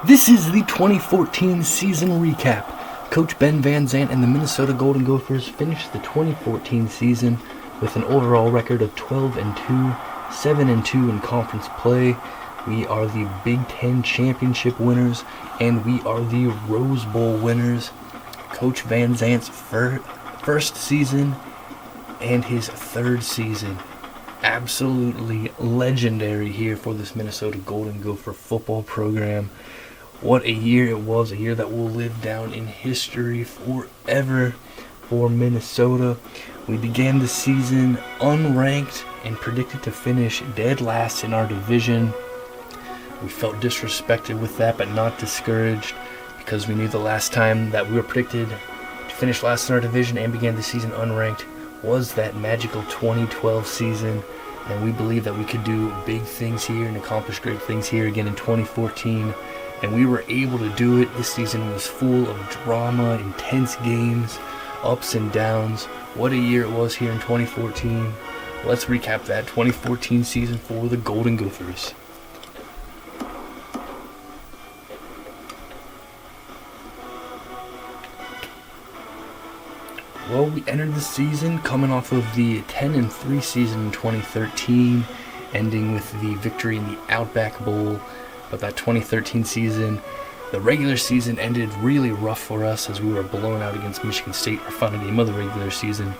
This is the 2014 season recap. Coach Ben Van Zandt and the Minnesota Golden Gophers finished the 2014 season with an overall record of 12-2, 7-2 in conference play. We are the Big Ten championship winners, and we are the Rose Bowl winners. Coach Van Zandt's first season and his third season. Absolutely legendary here for this Minnesota Golden Gopher football program. What a year it was, a year that will live down in history forever for Minnesota. We began the season unranked and predicted to finish dead last in our division. We felt disrespected with that, but not discouraged, because we knew the last time that we were predicted to finish last in our division and began the season unranked was that magical 2012 season, and we believe that we could do big things here and accomplish great things here again in 2014, and we were able to do it. This season was full of drama, intense games, ups and downs. What a year it was here in 2014. Let's recap that 2014 season for the Golden Gophers. Well, we entered the season coming off of the 10-3 season in 2013, ending with the victory in the Outback Bowl. But that 2013 season, the regular season ended really rough for us as we were blown out against Michigan State, our final game of the regular season.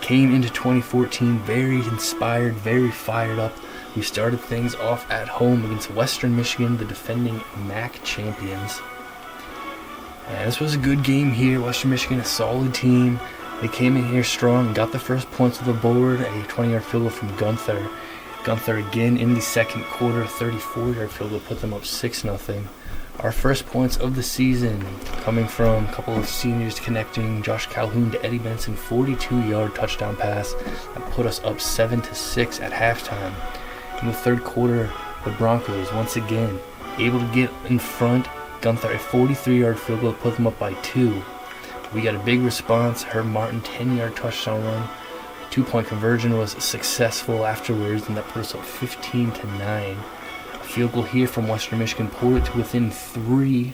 Came into 2014 very inspired, very fired up. We started things off at home against Western Michigan, the defending MAC champions. And this was a good game here. Western Michigan, a solid team. They came in here strong and got the first points of the board, a 20-yard field goal from Gunther. Gunther again in the second quarter, 34-yard field goal, put them up 6-0. Our first points of the season coming from a couple of seniors connecting Josh Calhoun to Eddie Benson, 42-yard touchdown pass that put us up 7-6 at halftime. In the third quarter, the Broncos once again able to get in front. Gunther, a 43-yard field goal, put them up by 2. We got a big response. Herb Martin, 10-yard touchdown run. 2-point conversion was successful afterwards, and that put us up 15-9. A field goal here from Western Michigan pulled it to within 3,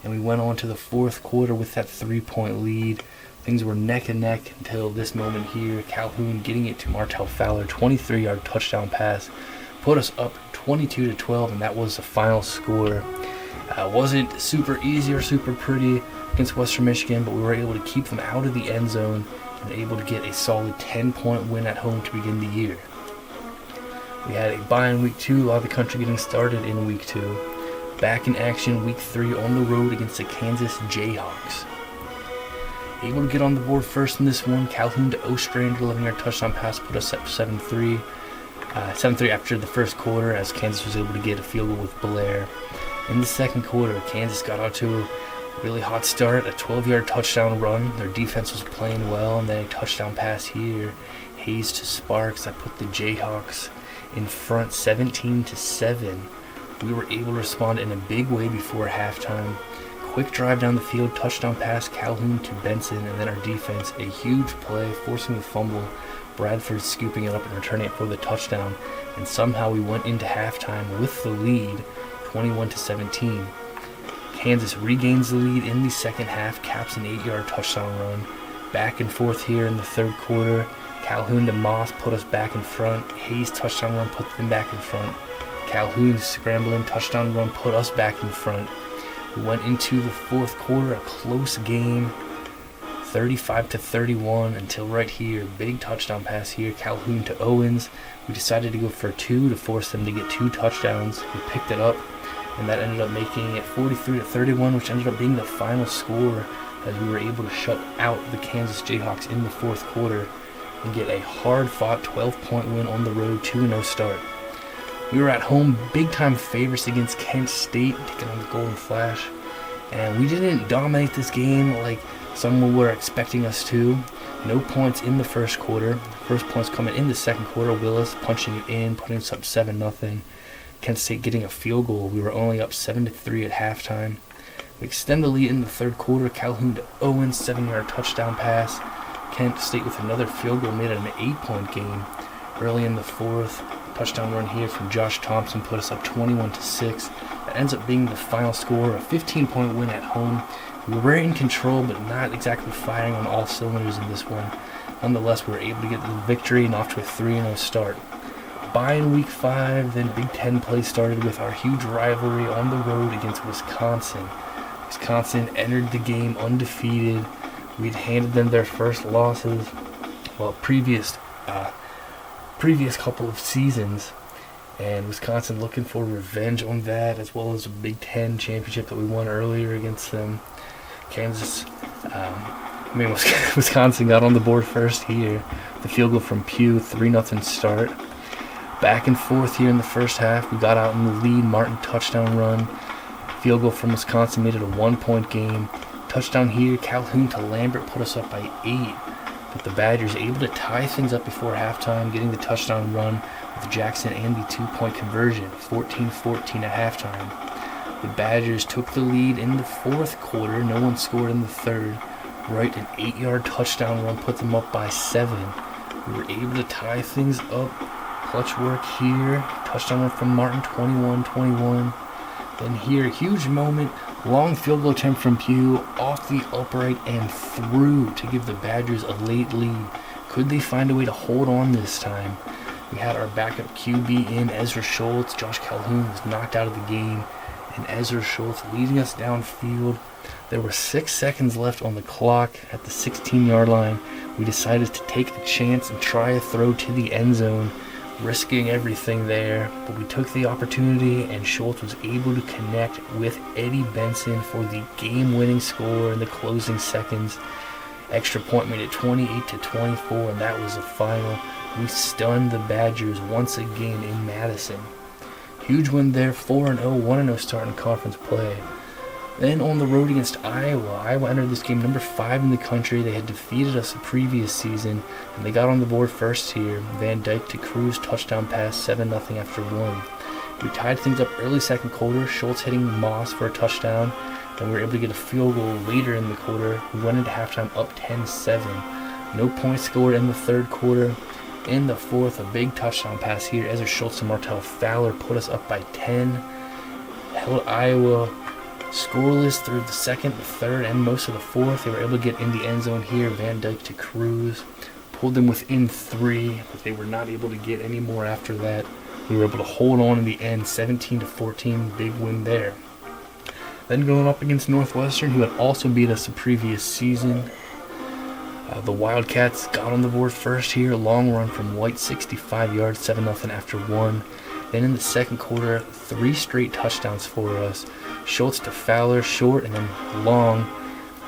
and we went on to the fourth quarter with that 3-point lead. Things were neck and neck until this moment here. Calhoun getting it to Martell Fowler, 23-yard touchdown pass, put us up 22-12, and that was the final score. Wasn't super easy or super pretty against Western Michigan, but we were able to keep them out of the end zone and able to get a solid 10-point win at home to begin the year. We had a bye in week 2, a lot of the country getting started in week 2. Back in action week 3 on the road against the Kansas Jayhawks. Able to get on the board first in this one. Calhoun to Ostrander, 11-yard touchdown pass, put us up 7-3. 7-3 after the first quarter, as Kansas was able to get a field goal with Blair. In the second quarter, Kansas got out to a really hot start, a 12-yard touchdown run. Their defense was playing well, and then a touchdown pass here. Hayes to Sparks that put the Jayhawks in front 17-7. We were able to respond in a big way before halftime. Quick drive down the field, touchdown pass, Calhoun to Benson, and then our defense, a huge play, forcing the fumble. Bradford scooping it up and returning it for the touchdown. And somehow we went into halftime with the lead, 21-17. Kansas regains the lead in the second half, caps an 8-yard touchdown run. Back and forth here in the third quarter. Calhoun to Moss put us back in front. Hayes touchdown run put them back in front. Calhoun scrambling touchdown run put us back in front. We went into the fourth quarter, a close game, 35-31 until right here. Big touchdown pass here, Calhoun to Owens. We decided to go for 2 to force them to get 2 touchdowns. We picked it up, and that ended up making it 43-31, which ended up being the final score, as we were able to shut out the Kansas Jayhawks in the fourth quarter and get a hard-fought 12-point win on the road, 2-0 start. We were at home, big-time favorites against Kent State, taking on the Golden Flash, and we didn't dominate this game like some were expecting us to. No points in the first quarter. First points coming in the second quarter. Willis punching it in, putting us up 7-0. Kent State getting a field goal. We were only up 7-3 at halftime. We extend the lead in the third quarter. Calhoun to Owens, 7-yard touchdown pass. Kent State with another field goal made it an 8-point game. Early in the fourth, touchdown run here from Josh Thompson put us up 21-6. That that ends up being the final score, a 15-point win at home. We were in control, but not exactly firing on all cylinders in this one. Nonetheless, we were able to get the victory and off to a 3-0 start. By in week 5, then Big Ten play started with our huge rivalry on the road against Wisconsin. Wisconsin entered the game undefeated. We'd handed them their first losses, previous couple of seasons, and Wisconsin looking for revenge on that, as well as a Big Ten championship that we won earlier against them. Wisconsin got on the board first here. The field goal from Pugh, 3-0 start. Back and forth here in the first half. We got out in the lead. Martin touchdown run. Field goal from Wisconsin made it a 1-point game. Touchdown here. Calhoun to Lambert put us up by 8. But the Badgers able to tie things up before halftime, getting the touchdown run with Jackson and the 2-point conversion, 14-14 at halftime. The Badgers took the lead in the fourth quarter. No one scored in the third. Right, an 8-yard touchdown run put them up by 7. We were able to tie things up. Clutch work here. Touchdown run from Martin, 21-21. Then here, huge moment. Long field goal attempt from Pugh, off the upright and through to give the Badgers a late lead. Could they find a way to hold on this time? We had our backup QB in, Ezra Schultz. Josh Calhoun was knocked out of the game, and Ezra Schultz leading us downfield. There were 6 seconds left on the clock at the 16-yard line. We decided to take the chance and try a throw to the end zone, risking everything there, but we took the opportunity, and Schultz was able to connect with Eddie Benson for the game-winning score in the closing seconds. Extra point made it 28-24, and that was the final. We stunned the Badgers once again in Madison. Huge win there, 4-0, 1-0 start in conference play. Then on the road against Iowa. Iowa entered this game number 5 in the country. They had defeated us the previous season, and they got on the board first here. Van Dyke to Cruz, touchdown pass, 7-0 after 1. We tied things up early second quarter, Schultz hitting Moss for a touchdown, and we were able to get a field goal later in the quarter. We went into halftime up 10-7. No points scored in the third quarter. In the fourth, a big touchdown pass here. Ezra Schultz and Martell Fowler put us up by 10. Held Iowa scoreless through the second, the third, and most of the fourth. They were able to get in the end zone here. Van Dyke to Cruz. Pulled them within 3, but they were not able to get any more after that. We were able to hold on in the end, 17-14, big win there. Then going up against Northwestern, who had also beat us the previous season. The Wildcats got on the board first here. Long run from White, 65 yards, 7-0 after 1. Then in the second quarter, 3 straight touchdowns for us. Schultz to Fowler, short, and then long.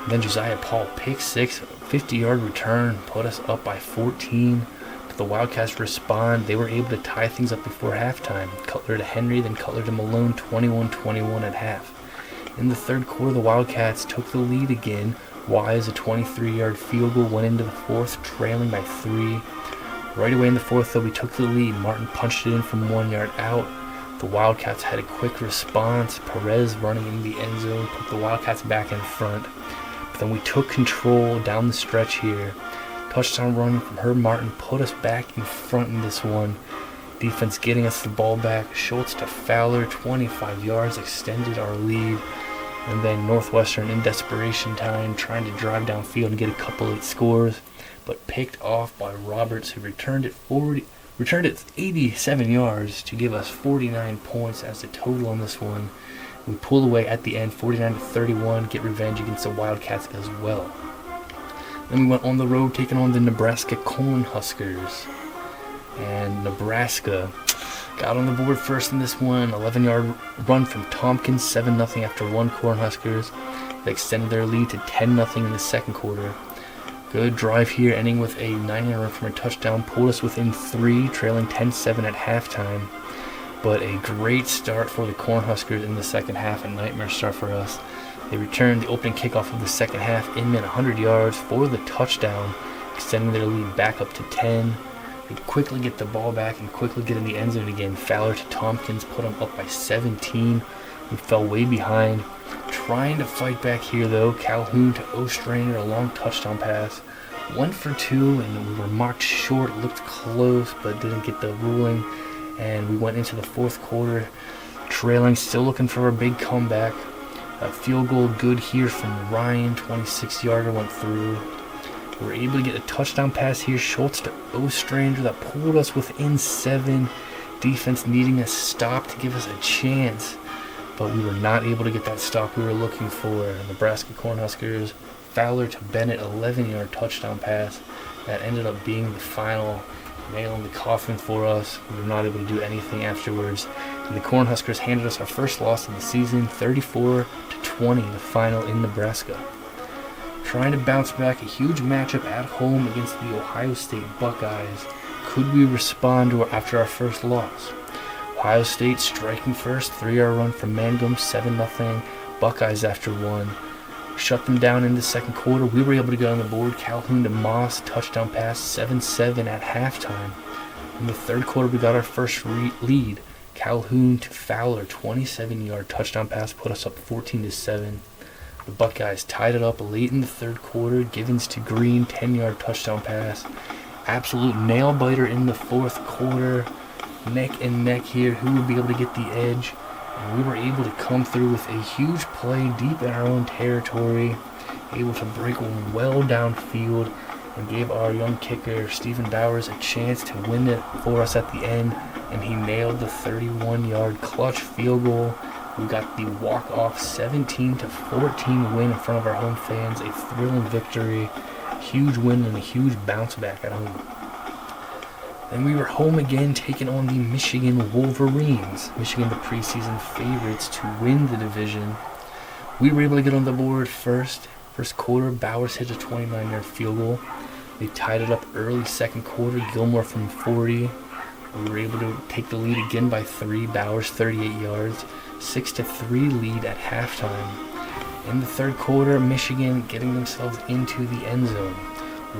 And then Josiah Paul, pick 6, 50-yard return, put us up by 14. But the Wildcats respond. They were able to tie things up before halftime. Cutler to Henry, then Cutler to Malone, 21-21 at half. In the third quarter, the Wildcats took the lead again. Wise, a 23-yard field goal, went into the fourth, trailing by 3. Right away in the fourth, though, we took the lead. Martin punched it in from 1 yard out. The Wildcats had a quick response. Perez running in the end zone put the Wildcats back in front. But then we took control down the stretch here. Touchdown run from Herb Martin put us back in front in this one. Defense getting us the ball back. Schultz to Fowler, 25 yards, extended our lead. And then Northwestern in desperation time, trying to drive downfield and get a couple late scores, but picked off by Roberts, who returned it 87 yards to give us 49 points as the total on this one. We pull away at the end, 49-31, get revenge against the Wildcats as well. Then we went on the road, taking on the Nebraska Cornhuskers. And Nebraska got on the board first in this one. 11-yard run from Tompkins, 7-0 after 1. Cornhuskers. They extended their lead to 10-0 in the second quarter. Good drive here, ending with a 9-yard run from a touchdown. Pulled us within 3, trailing 10-7 at halftime. But a great start for the Cornhuskers in the second half, a nightmare start for us. They returned the opening kickoff of the second half, Inman 100 yards for the touchdown, extending their lead back up to 10. They quickly get the ball back and quickly get in the end zone again. Fowler to Tompkins, put them up by 17. We fell way behind. Trying to fight back here though. Calhoun to Ostrander, a long touchdown pass. 1 for 2, and we were marked short. Looked close, but didn't get the ruling. And we went into the fourth quarter Trailing, still looking for a big comeback. A field goal good here from Ryan, 26-yarder went through. We were able to get a touchdown pass here. Schultz to Ostrander that pulled us within 7. Defense needing a stop to give us a chance, but we were not able to get that stop we were looking for. Nebraska Cornhuskers, Fowler to Bennett, 11-yard touchdown pass. That ended up being the final nail in the coffin for us. We were not able to do anything afterwards. And the Cornhuskers handed us our first loss of the season, 34-20, the final in Nebraska. Trying to bounce back, a huge matchup at home against the Ohio State Buckeyes. Could we respond after our first loss? Ohio State striking first, 3-yard run from Mangum, 7-0. Buckeyes after 1. Shut them down in the second quarter. We were able to get on the board. Calhoun to Moss, touchdown pass, 7-7 at halftime. In the third quarter, we got our first lead. Calhoun to Fowler, 27-yard touchdown pass, put us up 14-7. The Buckeyes tied it up late in the third quarter. Givens to Green, 10-yard touchdown pass. Absolute nail-biter in the fourth quarter. Neck and neck here. Who would be able to get the edge? And we were able to come through with a huge play deep in our own territory. Able to break one well downfield and gave our young kicker, Stephen Bowers, a chance to win it for us at the end. And he nailed the 31-yard clutch field goal. We got the walk-off 17-14 win in front of our home fans. A thrilling victory. Huge win and a huge bounce back at home. Then we were home again, taking on the Michigan Wolverines. Michigan, the preseason favorites to win the division. We were able to get on the board first. First quarter, Bowers hit a 29-yard field goal. They tied it up early second quarter. Gilmore from 40. We were able to take the lead again by 3. Bowers 38 yards. 6-3 lead at halftime. In the third quarter, Michigan getting themselves into the end zone.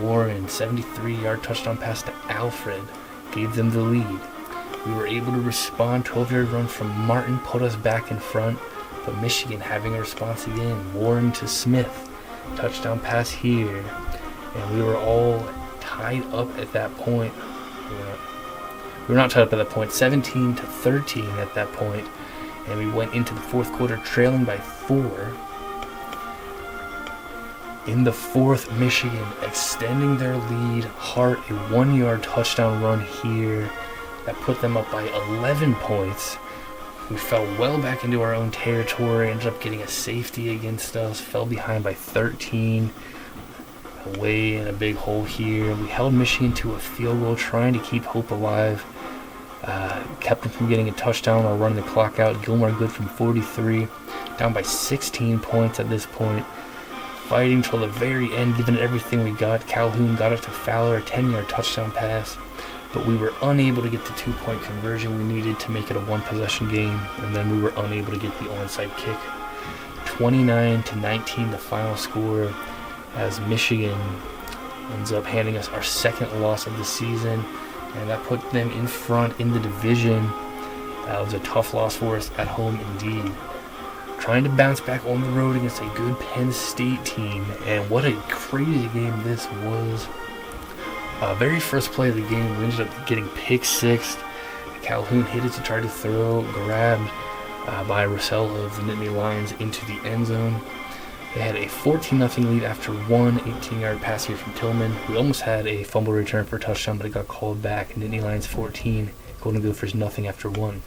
Warren, 73-yard touchdown pass to Alfred, gave them the lead. We were able to respond. 12-yard run from Martin put us back in front, but Michigan having a response again. Warren to Smith, touchdown pass here, and we were all tied up at that point. We were not tied up at that point. 17-13 at that point, and we went into the fourth quarter trailing by 4. In the fourth, Michigan extending their lead. Hart, a 1-yard touchdown run here that put them up by 11 points. We fell well back into our own territory, ended up getting a safety against us, fell behind by 13. Away in a big hole here. We held Michigan to a field goal, trying to keep hope alive. Kept them from getting a touchdown while running the clock out. Gilmore good from 43. Down by 16 points at this point. Fighting till the very end, giving it everything we got. Calhoun got it to Fowler, a 10-yard touchdown pass, but we were unable to get the 2-point conversion we needed to make it a 1-possession game, and then we were unable to get the onside kick. 29-19 the final score, as Michigan ends up handing us our second loss of the season, and that put them in front in the division. That was a tough loss for us at home indeed. Trying to bounce back on the road against a good Penn State team, and what a crazy game this was. Very first play of the game, we ended up getting pick 6. Calhoun hit it to try to throw, grabbed by Russell of the Nittany Lions into the end zone. They had a 14-0 lead after one 18-yard pass here from Tillman. We almost had a fumble return for a touchdown, but it got called back. Nittany Lions 14, Golden Gophers nothing after 1.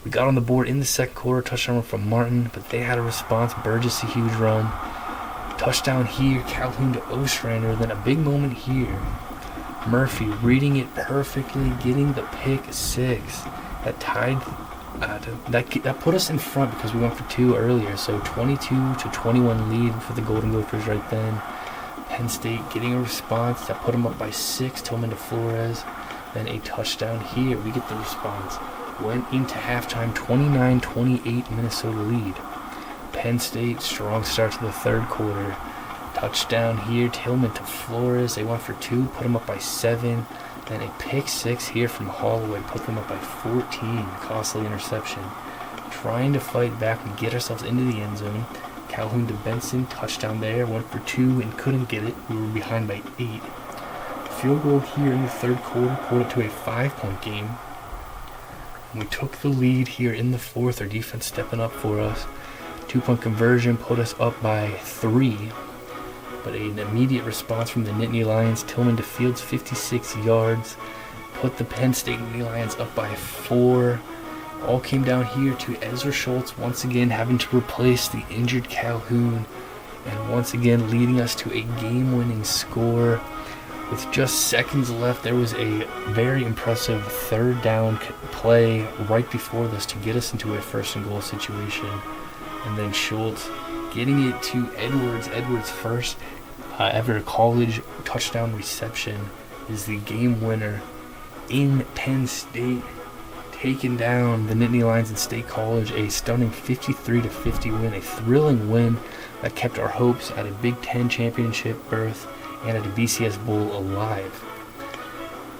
We got on the board in the second quarter, touchdown from Martin, but they had a response. Burgess a huge run. Touchdown here, Calhoun to Ostrander, then a big moment here. Murphy reading it perfectly, getting the pick 6. That tied, that put us in front because we went for 2 earlier, so 22-21 lead for the Golden Gophers right then. Penn State getting a response that put them up by 6, Tillman to Flores, then a touchdown here. We get the response. Went into halftime, 29-28 Minnesota lead. Penn State, strong start to the third quarter. Touchdown here, Tillman to Flores. They went for 2, put them up by 7. Then a pick 6 here from Holloway, put them up by 14. Costly interception. Trying to fight back and get ourselves into the end zone. Calhoun to Benson, touchdown there. Went for 2 and couldn't get it. We were behind by 8. Field goal here in the third quarter pulled it to a 5-point game. We took the lead here in the fourth. Our defense stepping up for us. 2-point conversion put us up by 3. But an immediate response from the Nittany Lions. Tillman to Fields, 56 yards. Put the Penn State Nittany Lions up by 4. All came down here to Ezra Schultz once again having to replace the injured Calhoun. And once again leading us to a game-winning score. With just seconds left, there was a very impressive third down play right before this to get us into a first and goal situation. And then Schultz getting it to Edwards. Edwards' first ever college touchdown reception is the game winner in Penn State, taking down the Nittany Lions in State College. A stunning 53-50 win, a thrilling win that kept our hopes at a Big Ten championship berth and at a BCS Bowl alive.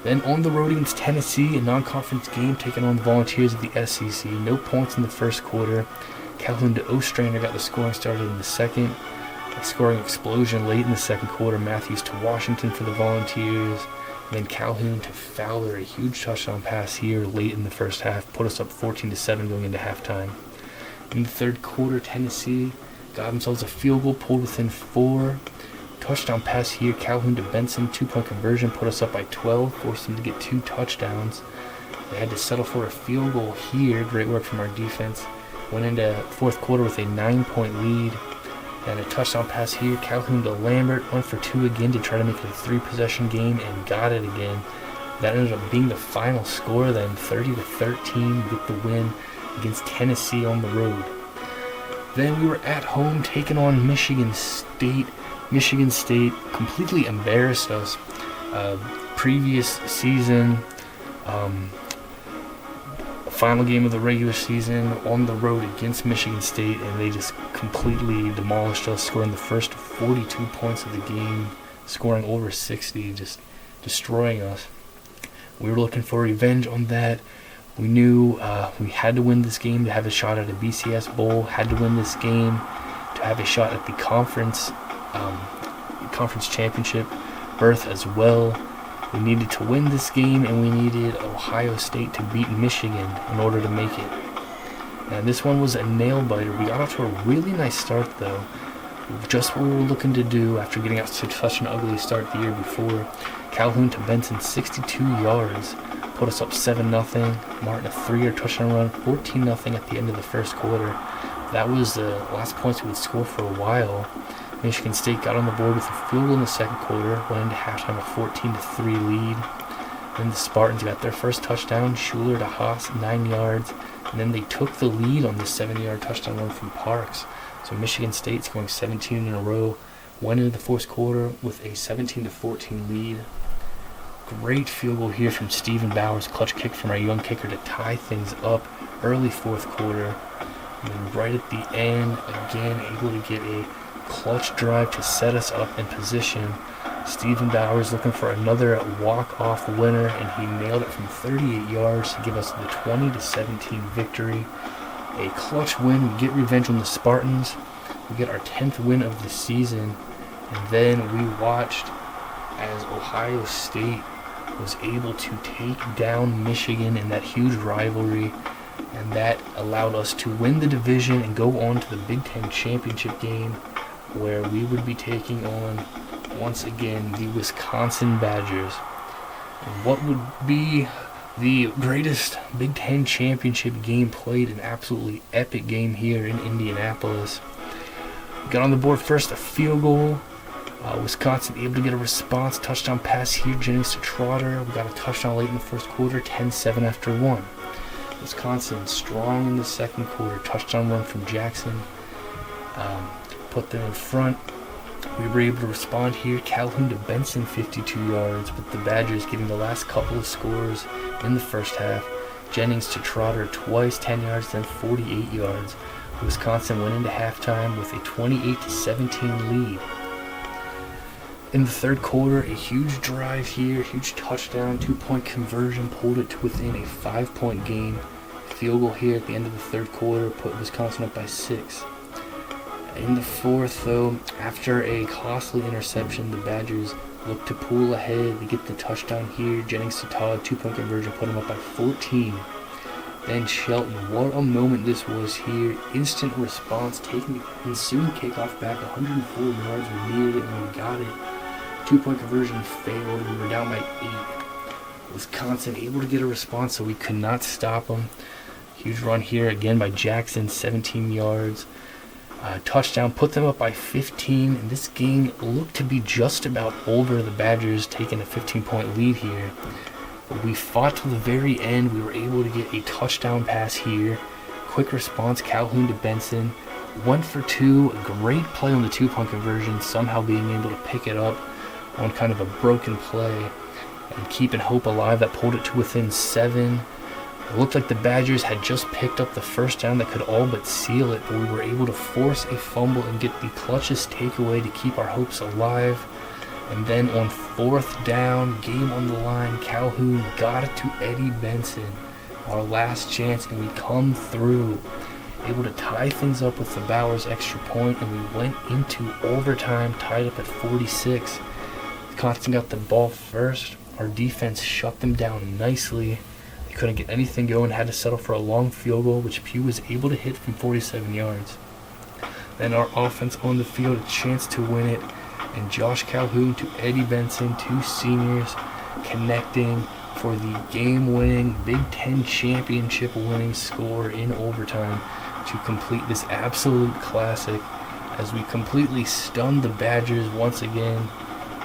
Then on the road against Tennessee, a non-conference game taking on the Volunteers of the SEC. No points in the first quarter. Calhoun to Ostrander got the scoring started in the second. A scoring explosion late in the second quarter. Matthews to Washington for the Volunteers. And then Calhoun to Fowler, a huge touchdown pass here late in the first half. Put us up 14-7 going into halftime. In the third quarter, Tennessee got themselves a field goal, pulled within 4. Touchdown pass here, Calhoun to Benson, 2-point conversion, put us up by 12, forced them to get 2 touchdowns. They had to settle for a field goal here. Great work from our defense. Went into fourth quarter with a 9-point lead. And a touchdown pass here, Calhoun to Lambert, 1 for 2 again to try to make it a 3-possession game, and got it again. That ended up being the final score then, 30-13, with the win against Tennessee on the road. Then we were at home taking on Michigan State. Michigan State completely embarrassed us. Previous season, final game of the regular season on the road against Michigan State, and they just completely demolished us, scoring the first 42 points of the game, scoring over 60, just destroying us. We were looking for revenge on that. We knew we had to win this game to have a shot at a BCS Bowl, had to win this game to have a shot at the conference championship berth as well. We needed to win this game, and we needed Ohio State to beat Michigan in order to make it. And this one was a nail-biter. We got off to a really nice start, though. Just what we were looking to do after getting out to such an ugly start the year before. Calhoun to Benson, 62 yards, put us up 7-0. Martin, a 3-yard touchdown run, 14-0 at the end of the first quarter. That was the last points we would score for a while. Michigan State got on the board with a field goal in the second quarter, went into halftime a 14-3 lead. Then the Spartans got their first touchdown, Schuler to Haas, 9 yards, and then they took the lead on the 7-yard touchdown run from Parks. So Michigan State's going 17 in a row, went into the fourth quarter with a 17-14 lead. Great field goal here from Stephen Bowers, clutch kick from our young kicker to tie things up early fourth quarter. And then right at the end, again able to get a clutch drive to set us up in position. Stephen Bowers looking for another walk-off winner, and he nailed it from 38 yards to give us the 20-17 victory. A clutch win. We get revenge on the Spartans. We get our 10th win of the season. And then we watched as Ohio State was able to take down Michigan in that huge rivalry. And that allowed us to win the division and go on to the Big Ten championship game, where we would be taking on, once again, the Wisconsin Badgers. And what would be the greatest Big Ten championship game played, an absolutely epic game here in Indianapolis. Got on the board first, a field goal. Wisconsin able to get a response, touchdown pass here, Jennings to Trotter. We got a touchdown late in the first quarter, 10-7 after 1. Wisconsin strong in the second quarter, touchdown run from Jackson. Put them in front. We were able to respond here. Calhoun to Benson, 52 yards, with the Badgers getting the last couple of scores in the first half. Jennings to Trotter twice, 10 yards, then 48 yards. Wisconsin went into halftime with a 28-17 lead. In the third quarter, a huge drive here, huge touchdown, 2-point conversion, pulled it to within a 5-point game. Field goal here at the end of the third quarter put Wisconsin up by 6. In the fourth, though, after a costly interception, the Badgers look to pull ahead. They get the touchdown here. Jennings to Todd, 2-point conversion, put them up by 14. Then Shelton, what a moment this was here. Instant response, taking the ensuing kickoff back 104 yards. We needed it and we got it. 2-point conversion failed. We were down by 8. Wisconsin able to get a response, so we could not stop them. Huge run here again by Jackson, 17 yards. Touchdown, put them up by 15. And this game looked to be just about over. The Badgers taking a 15-point lead here. But we fought to the very end. We were able to get a touchdown pass here. Quick response, Calhoun to Benson. 1 for 2. A great play on the 2-point conversion. Somehow being able to pick it up on kind of a broken play and keeping hope alive. That pulled it to within 7. It looked like the Badgers had just picked up the first down that could all but seal it, but we were able to force a fumble and get the clutchest takeaway to keep our hopes alive. And then on 4th down, game on the line, Calhoun got it to Eddie Benson. Our last chance, and we come through. Able to tie things up with the Bowers extra point, and we went into overtime, tied up at 46. Wisconsin got the ball first. Our defense shut them down nicely. They couldn't get anything going, had to settle for a long field goal, which Pugh was able to hit from 47 yards. Then our offense on the field, a chance to win it, and Josh Calhoun to Eddie Benson, 2 seniors, connecting for the game-winning Big Ten championship-winning score in overtime to complete this absolute classic as we completely stunned the Badgers once again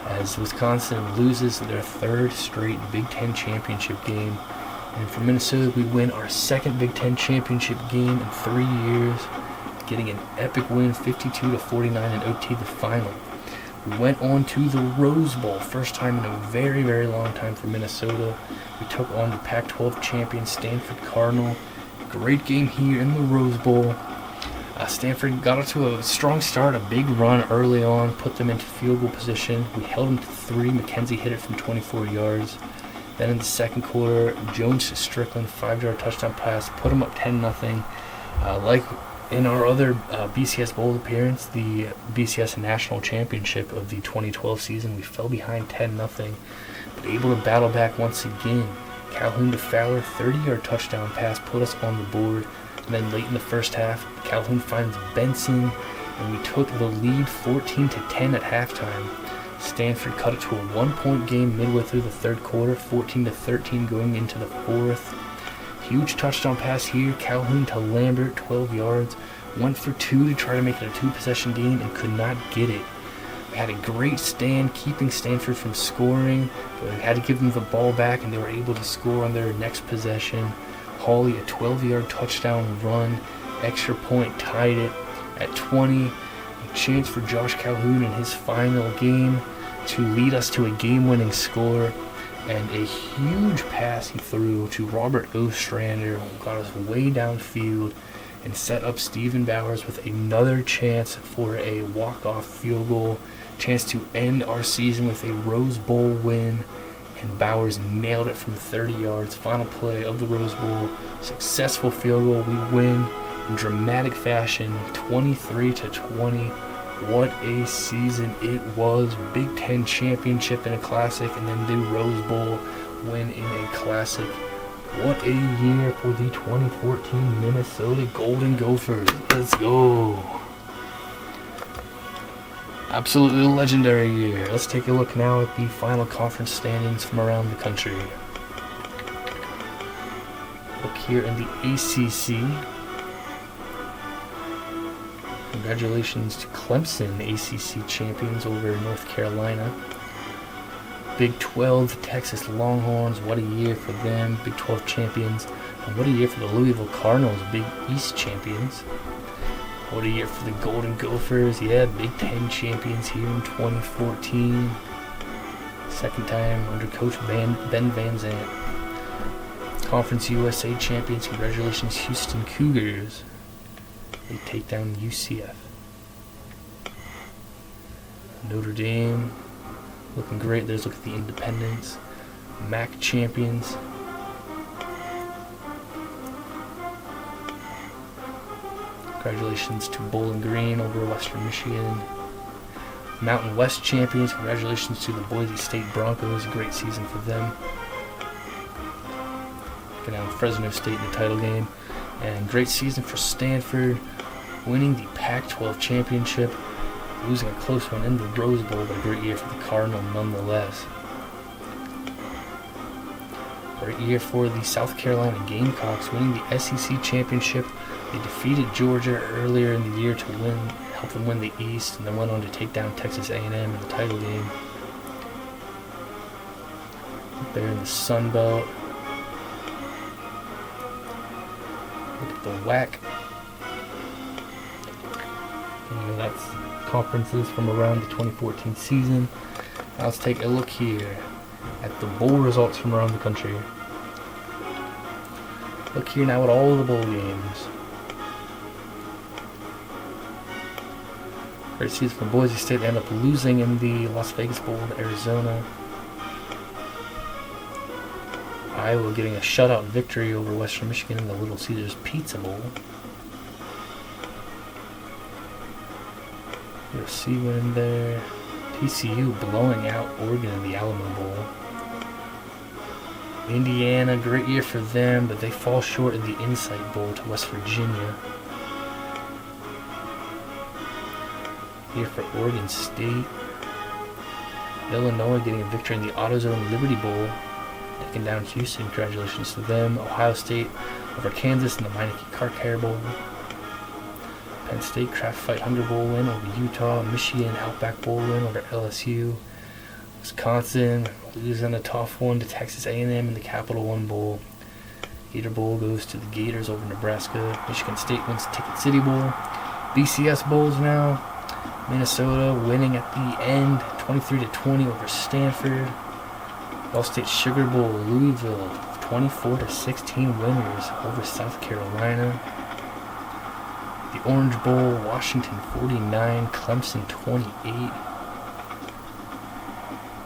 as Wisconsin loses their 3rd straight Big Ten championship game. And for Minnesota, we win our 2nd Big Ten championship game in 3 years, getting an epic win, 52-49 in OT, the final. We went on to the Rose Bowl, first time in a very, very long time for Minnesota. We took on the Pac-12 champion Stanford Cardinal. Great game here in the Rose Bowl. Stanford got off to a strong start, a big run early on, put them into field goal position. We held them to 3. McKenzie hit it from 24 yards. Then in the second quarter, Jones to Strickland, 5-yard touchdown pass, put them up 10-0. Like in our other BCS Bowl appearance, the BCS National Championship of the 2012 season, we fell behind 10-0, but able to battle back once again. Calhoun to Fowler, 30-yard touchdown pass, put us on the board. And then late in the first half, Calhoun finds Benson, and we took the lead 14-10 at halftime. Stanford cut it to a 1-point game midway through the third quarter, 14-13 going into the fourth. Huge touchdown pass here, Calhoun to Lambert, 12 yards. 1 for 2 to try to make it a 2-possession game and could not get it. We had a great stand keeping Stanford from scoring, but we had to give them the ball back and they were able to score on their next possession. Hawley, a 12-yard touchdown run, extra point tied it at 20. A chance for Josh Calhoun in his final game to lead us to a game-winning score. And a huge pass he threw to Robert Ostrander, who got us way downfield and set up Stephen Bowers with another chance for a walk-off field goal. Chance to end our season with a Rose Bowl win. And Bowers nailed it from 30 yards. Final play of the Rose Bowl. Successful field goal. We win in dramatic fashion, 23-20. What a season it was. Big Ten championship in a classic, and then the Rose Bowl win in a classic. What a year for the 2014 Minnesota Golden Gophers. Let's go. Absolutely legendary year. Let's take a look now at the final conference standings from around the country. Look here in the ACC. Congratulations to Clemson, ACC champions over North Carolina. Big 12, Texas Longhorns, what a year for them, Big 12 champions. And what a year for the Louisville Cardinals, Big East champions. What a year for the Golden Gophers, yeah, Big Ten champions here in 2014. Second time under Coach Ben Van Zandt. Conference USA champions, congratulations Houston Cougars. They take down UCF. Notre Dame, looking great. There's look at the Independents. MAC champions. Congratulations to Bowling Green over Western Michigan. Mountain West champions. Congratulations to the Boise State Broncos. A great season for them. knocking down Fresno State in the title game. And great season for Stanford, winning the Pac-12 championship, losing a close one in the Rose Bowl, but a great year for the Cardinal nonetheless. Great year for the South Carolina Gamecocks, winning the SEC championship. They defeated Georgia earlier in the year to help them win the East, and then went on to take down Texas A&M in the title game. Up there in the Sun Belt. Look at the WAC. That's conferences from around the 2014 season. Now let's take a look here at the bowl results from around the country. Look here now at all the bowl games. Great season for Boise State. They end up losing in the Las Vegas Bowl to Arizona. Iowa getting a shutout victory over Western Michigan in the Little Caesars Pizza Bowl. USC went in there. TCU blowing out Oregon in the Alamo Bowl. Indiana, great year for them, but they fall short in the Insight Bowl to West Virginia. Year for Oregon State. Illinois getting a victory in the AutoZone Liberty Bowl, taking down Houston. Congratulations to them. Ohio State over Kansas in the Meineke Car Care Bowl. Penn State Kraft Fight Hunger Bowl win over Utah. Michigan Outback Bowl win over LSU. Wisconsin losing a tough one to Texas A&M in the Capital One Bowl. Gator Bowl goes to the Gators over Nebraska. Michigan State wins Ticket City Bowl. BCS Bowls now. Minnesota winning at the end 23-20 over Stanford. Ball State Sugar Bowl, Louisville 24-16 winners over South Carolina. The Orange Bowl, Washington 49, Clemson 28.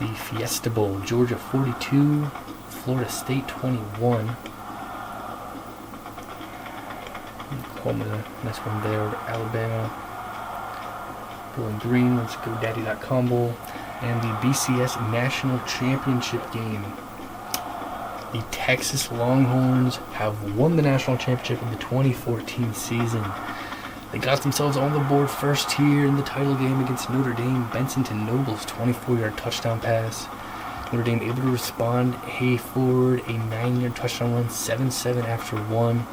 The Fiesta Bowl, Georgia 42, Florida State 21. Oklahoma, nice one there over Alabama. Bowling Green, let's go Daddy.com Bowl. And the BCS National Championship game. The Texas Longhorns have won the national championship in the 2014 season. They got themselves on the board first here in the title game against Notre Dame. Benson to Noble's 24-yard touchdown pass. Notre Dame able to respond. Hayford, a 9-yard touchdown run, 7-7 after one.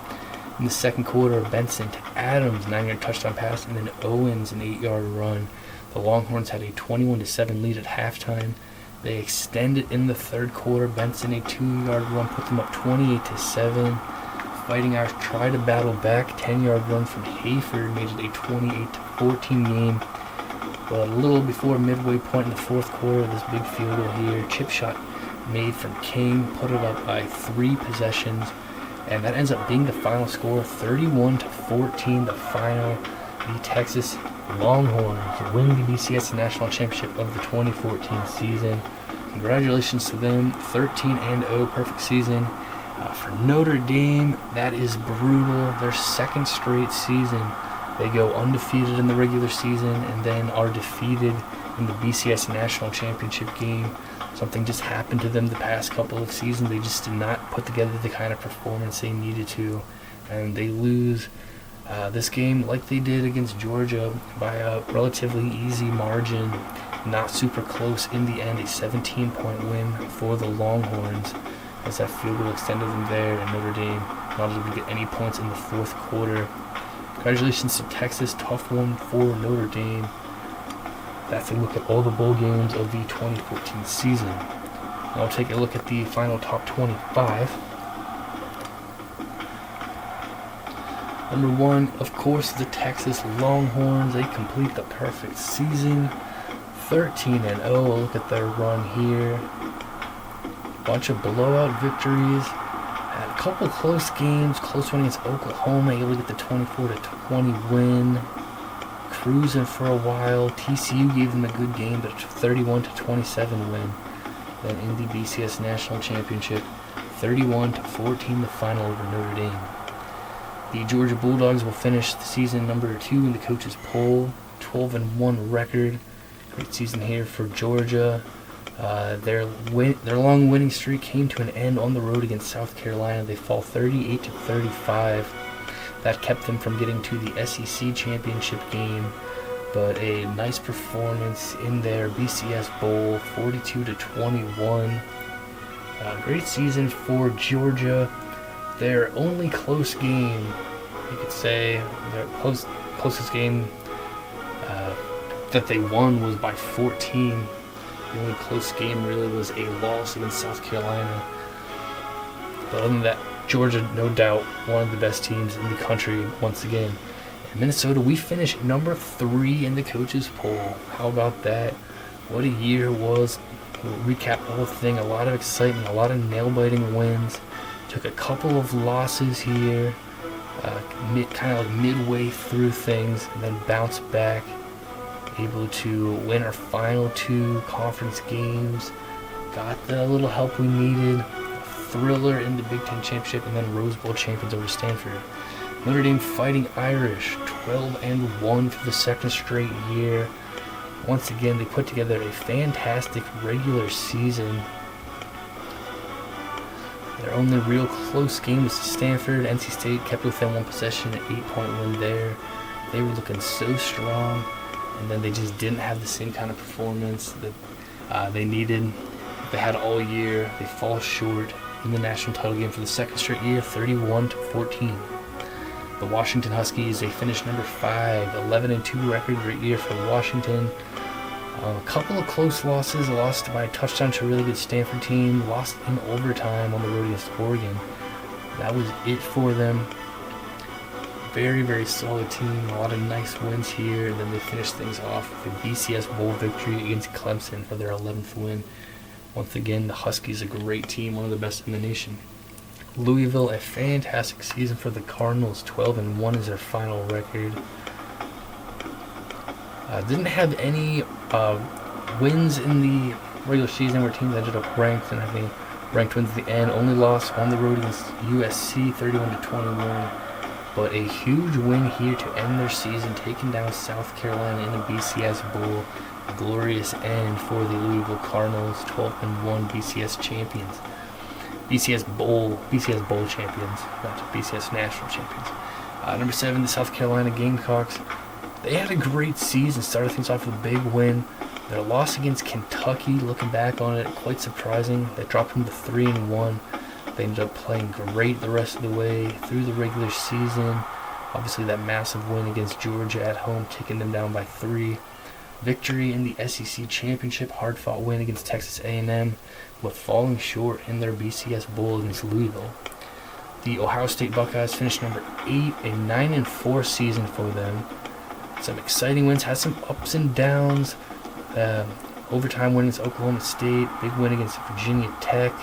In the second quarter, Benson to Adams, 9-yard touchdown pass, and then Owens, an 8-yard run. The Longhorns had a 21-7 lead at halftime. They extended in the third quarter. Benson, a 2-yard run, put them up 28-7. Fighting Irish tried to battle back. 10-yard run from Hayford made it a 28-14 game. But a little before midway point in the fourth quarter, this big field goal here, chip shot made from King, put it up by 3 possessions. And that ends up being the final score, 31-14, the final. The Texas Longhorns win the BCS National Championship of the 2014 season. Congratulations to them, 13-0, perfect season. For Notre Dame, that is brutal. Their second straight season, they go undefeated in the regular season and then are defeated in the BCS National Championship game. Something just happened to them the past couple of seasons. They just did not put together the kind of performance they needed to, and they lose this game like they did against Georgia by a relatively easy margin. Not super close in the end, a 17-point win for the Longhorns as that field goal extended them there, and Notre Dame not able to get any points in the fourth quarter. Congratulations to Texas, tough one for Notre Dame. That's a look at all the bowl games of the 2014 season. Now we'll take a look at the final top 25. Number 1, of course, the Texas Longhorns. They complete the perfect season. 13-0. Look at their run here. Bunch of blowout victories. Had a couple close games. Close one against Oklahoma. Able to get the 24-20 win. Cruising for a while. TCU gave them a good game, but a 31-27 win. Then in the BCS National Championship, 31-14 the final over Notre Dame. The Georgia Bulldogs will finish the season number 2 in the coaches poll, 12-1 record. Great season here for Georgia. Their long winning streak came to an end on the road against South Carolina. They fall 38-35. That kept them from getting to the SEC championship game, but a nice performance in their BCS Bowl, 42-21. Great season for Georgia. Their only close game, you could say, their closest game that they won was by 14. The only close game really was a loss against South Carolina. But other than that, Georgia, no doubt, one of the best teams in the country once again. In Minnesota, we finished number 3 in the coaches poll. How about that? What a year it was. We'll recap the whole thing. A lot of excitement, a lot of nail-biting wins. Took a couple of losses here, kind of like midway through things, and then bounced back. Able to win our final 2 conference games. Got the little help we needed. Thriller in the Big Ten Championship, and then Rose Bowl champions over Stanford. Notre Dame Fighting Irish, 12-1 for the second straight year. Once again, they put together a fantastic regular season. Their only real close game was to Stanford. NC State kept within 1 possession, an 8-point win there. They were looking so strong, and then they just didn't have the same kind of performance that they needed. They had all year. They fall short in the national title game for the second straight year, 31-14. The Washington Huskies, they finished number 5, 11-2 record, great year for Washington. A couple of close losses, lost by a touchdown to a really good Stanford team, lost in overtime on the road against Oregon. That was it for them. Very, very solid team, a lot of nice wins here, and then they finished things off with a BCS Bowl victory against Clemson for their 11th win. Once again, the Huskies, a great team, one of the best in the nation. Louisville, a fantastic season for the Cardinals, 12-1 is their final record. Didn't have any wins in the regular season where teams ended up ranked and having ranked wins at the end. Only loss on the road against USC, 31-21. But a huge win here to end their season, taking down South Carolina in the BCS Bowl. A glorious end for the Louisville Cardinals, 12-1 BCS champions. BCS Bowl champions, not BCS national champions. Number 7, the South Carolina Gamecocks. They had a great season, started things off with a big win. Their loss against Kentucky, looking back on it, quite surprising. They dropped them to 3-1. They ended up playing great the rest of the way through the regular season. Obviously that massive win against Georgia at home, taking them down by 3. Victory in the SEC Championship, hard-fought win against Texas A&M, but falling short in their BCS Bowl against Louisville. The Ohio State Buckeyes finished number 8, a 9-4 season for them. Some exciting wins, had some ups and downs. Overtime win against Oklahoma State, big win against Virginia Tech,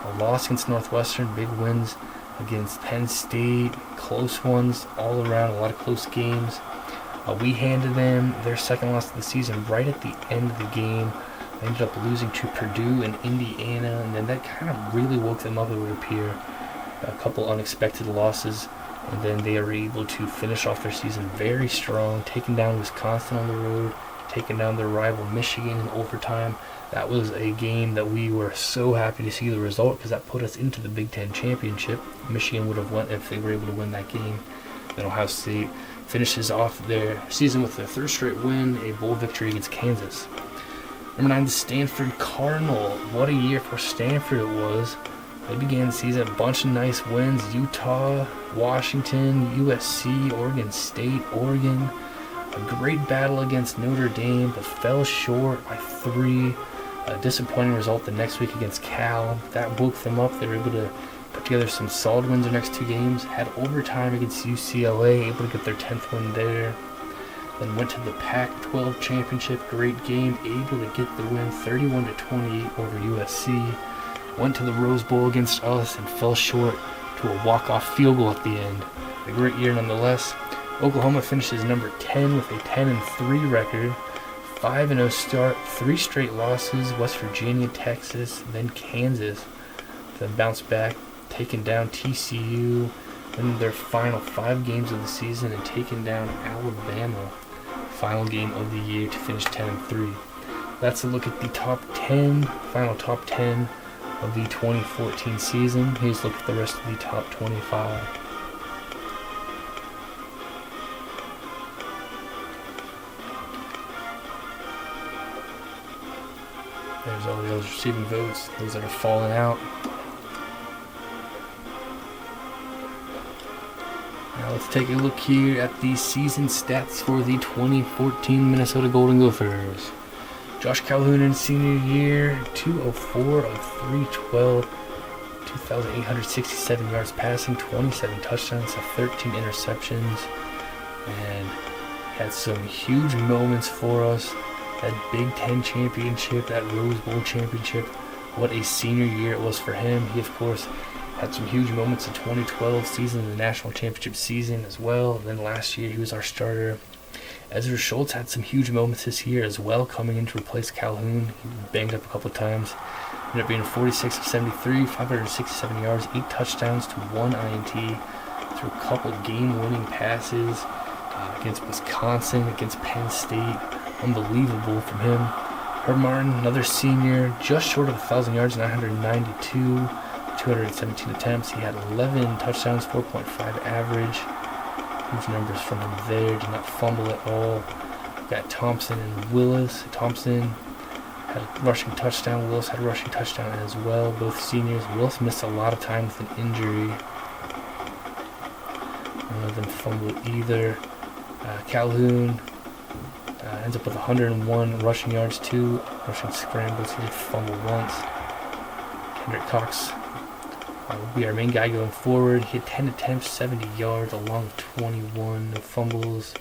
a loss against Northwestern, big wins against Penn State, close ones all around, a lot of close games. We handed them their second loss of the season right at the end of the game. They ended up losing to Purdue and Indiana, and then that kind of really woke them up, it would appear. A couple unexpected losses, and then they are able to finish off their season very strong, taking down Wisconsin on the road, taking down their rival Michigan in overtime. That was a game that we were so happy to see the result, because that put us into the Big Ten Championship. Michigan would have won if they were able to win that game. Then Ohio State finishes off their season with their 3rd straight win, a bowl victory against Kansas. Number 9, the Stanford Cardinal. What a year for Stanford it was. They began the season a bunch of nice wins. Utah, Washington, USC, Oregon State, Oregon. A great battle against Notre Dame, but fell short by 3. A disappointing result the next week against Cal. That woke them up. They were able to put together some solid wins their next 2 games. Had overtime against UCLA, able to get their 10th win there. Then went to the Pac-12 championship, great game, able to get the win 31-28 over USC. Went to the Rose Bowl against us and fell short to a walk-off field goal at the end. A great year nonetheless. Oklahoma finishes number 10 with a 10-3 record. 5-0 start, 3 straight losses, West Virginia, Texas, then Kansas. Then bounced back, taking down TCU, winning their final 5 games of the season, and taking down Alabama. Final game of the year to finish 10-3. that's a look at the final top 10 of the 2014 season. Here's a look at the rest of the top 25. There's all those receiving votes, those that are falling out. Now let's take a look here at the season stats for the 2014 Minnesota Golden Gophers. Josh Calhoun in his senior year, 204 of 312, 2,867 yards passing, 27 touchdowns, 13 interceptions, and had some huge moments for us. That Big Ten championship, that Rose Bowl championship, what a senior year it was for him. He, of course, had some huge moments in 2012 season, the national championship season as well. And then last year he was our starter. Ezra Schultz had some huge moments this year as well, coming in to replace Calhoun. He banged up a couple of times. Ended up being 46 of 73, 567 yards, 8 touchdowns to 1 INT, through a couple of game-winning passes against Wisconsin, against Penn State. Unbelievable from him. Herb Martin, another senior, just short of 1,000 yards, 992, 217 attempts. He had 11 touchdowns, 4.5 average. Huge numbers from him there. Did not fumble at all. Got Thompson and Willis. Thompson had a rushing touchdown. Willis had a rushing touchdown as well. Both seniors. Willis missed a lot of time with an injury. None of them fumbled either. Calhoun ends up with 101 rushing yards, 2 rushing scrambles. He did fumble once. Kendrick Cox will be our main guy going forward. He had 10 attempts, 70 yards, along with 21 fumbles.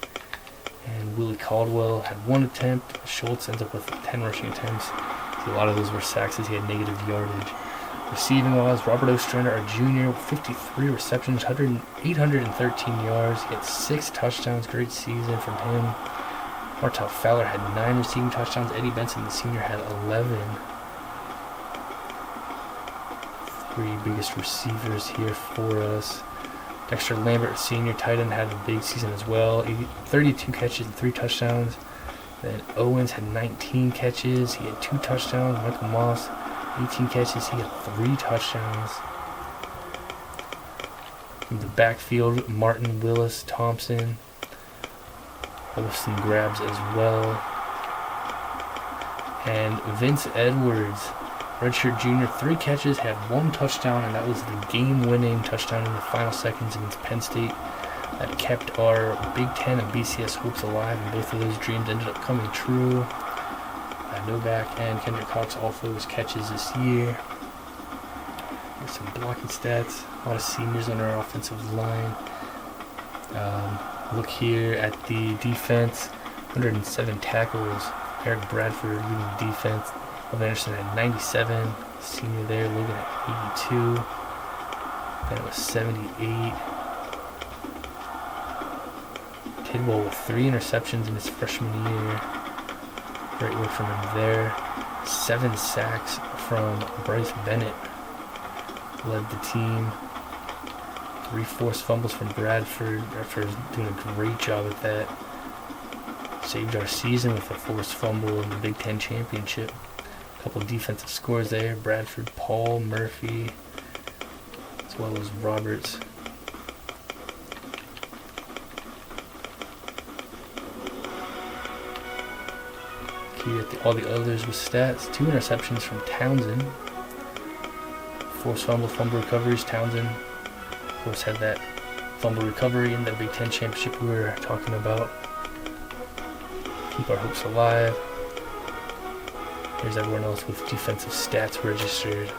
And Willie Caldwell had 1 attempt. Schultz ends up with 10 rushing attempts. A lot of those were sacks as he had negative yardage. Receiving wise, Robert Ostrander, our junior, 53 receptions, 813 yards. He had 6 touchdowns. Great season from him. Martel Fowler had 9 receiving touchdowns. Eddie Benson, the senior, had 11. 3 biggest receivers here for us. Dexter Lambert, senior tight end, had a big season as well. 32 catches and 3 touchdowns. Then Owens had 19 catches. He had 2 touchdowns. Michael Moss, 18 catches. He had 3 touchdowns. From the backfield, Martin, Willis, Thompson, with some grabs as well. And Vince Edwards, redshirt junior, 3 catches, had 1 touchdown, and that was the game-winning touchdown in the final seconds against Penn State. That kept our Big Ten and BCS hopes alive, and both of those dreams ended up coming true. Novak and Kendrick Cox, all 4 catches this year. Here's some blocking stats. A lot of seniors on our offensive line. Look here at the defense. 107 tackles. Eric Bradford leading the defense. Evan Anderson at 97. Senior there. Logan at 82. Then it was 78. Tidwell with 3 interceptions in his freshman year. Great work from him there. 7 sacks from Bryce Bennett. Led the team. 3 forced fumbles from Bradford. Bradford is doing a great job at that. Saved our season with a forced fumble in the Big Ten championship. A couple of defensive scores there. Bradford, Paul, Murphy, as well as Roberts. Here at all the others with stats. 2 interceptions from Townsend. Forced fumble recoveries. Townsend, of course, had that fumble recovery in the Big Ten championship we were talking about. Keep our hopes alive. Here's everyone else with defensive stats registered.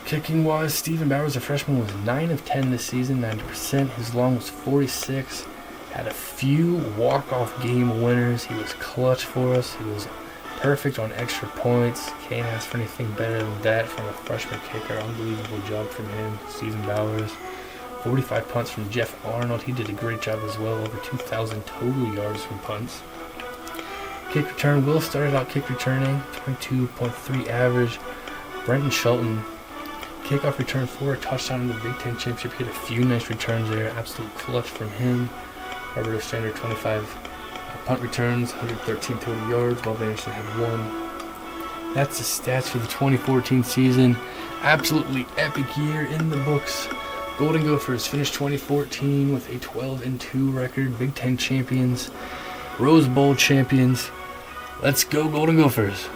Kicking wise, Stephen Bowers, a freshman, was 9 of 10 this season, 90%. His long was 46. Had a few walk-off game winners. He was clutch for us. He was perfect on extra points. Can't ask for anything better than that from a freshman kicker. Unbelievable job from him, Stephen Bowers. 45 punts from Jeff Arnold. He did a great job as well. Over 2,000 total yards from punts. Kick return. Will started out kick returning. 22.3 average. Brenton Shelton kickoff return for a touchdown in the Big Ten Championship. He had a few nice returns there. Absolute clutch from him. Robert Ostrander, 25 punt returns, 113 total yards, while Van Anderson had 1. That's the stats for the 2014 season. Absolutely epic year in the books. Golden Gophers finished 2014 with a 12-2 record. Big Ten champions. Rose Bowl champions. Let's go Golden Gophers.